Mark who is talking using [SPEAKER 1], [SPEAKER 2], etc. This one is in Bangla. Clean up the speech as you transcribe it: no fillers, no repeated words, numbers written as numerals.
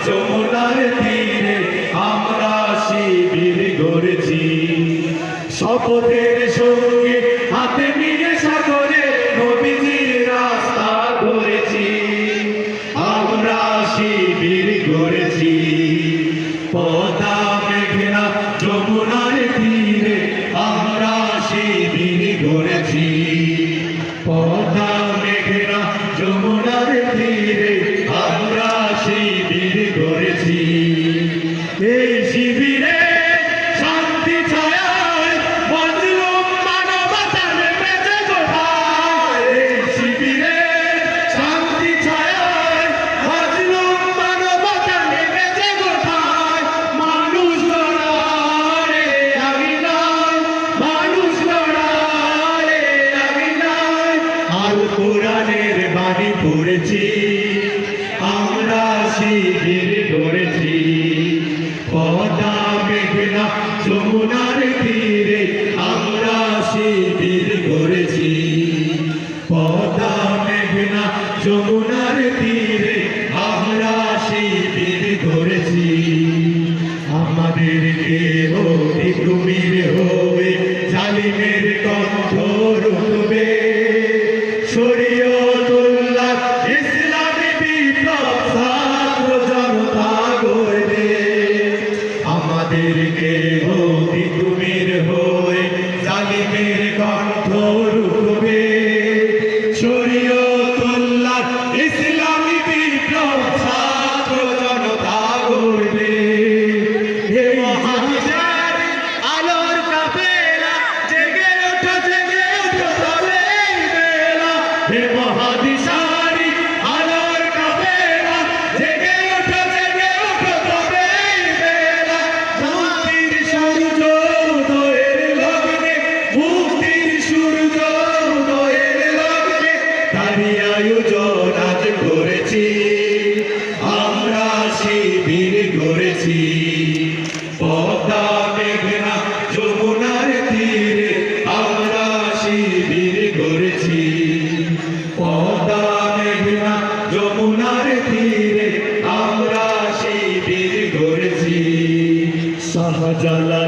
[SPEAKER 1] যমুনার তীরে আমরা শিবির গড়েছি, শপথের সঙ্গে হাতে নিয়ে সাগরে নবীজির রাস্তা ধরেছি। আমরা শিবির গড়েছি পদ্মা মেঘনা যমুনার তীরে, আমরা শিবির গড়েছি পদ্মা মেঘনা যমুনার তীরে, আমরা শিবির গড়েছি। এই শিবিরে শান্তি ছায়ায় মজলুম মানবতা নেমেছে কোথায়। এই শিবিরে শান্তি ছায়ায় মজলুম মানবতা নেমেছে কোথায়। মানুষ লড়ারে আঙিনায়, মানুষ লড়ারে আঙিনায় আল কোরআনের বাণী পড়েছি, আমরা শিবির গড়েছি পদ্মা মেঘনা যমুনার তীরে, আমরা শিবির গড়েছি পদ্মা মেঘনা যমুনার তীরে, আমরা শিবির গড়েছি। আমাদেরকে অতি কুমির হয়ে জালিমের কণ্ঠ রুখবে, শরীয়তুল্লাহ ইসলামী বিপ্লব ছাত্র জনতা গড়বে। আমাদেরকে অতি কুমির হয়ে জালিমের কণ্ঠ রুখবে, শরীয়তুল্লাহ ইসলামী বিপ্লব ছাত্র জনতা গড়বে। হে মহাবিশ্বের আলোর কাফেলা জেগে ওঠো, জেগে ওঠো তবে এই বেলা। হে মহাবিশ্বের আলোর কাফেলা জেগে ওঠো, জেগে ওঠো তবে এই বেলা। মুক্তির সূর্য উদয়ের লগ্নে, মুক্তির সূর্য উদয়ের লগ্নে তারই আয়োজন আজ করেছি, আমরা শিবির গড়েছি পদ্মা মেঘনা যমুনার তীরে, আমরা শিবির গড়েছি পদ্মা মেঘনা যমুনার তীরে, আমরা শিবির গড়েছি। শাহজালাল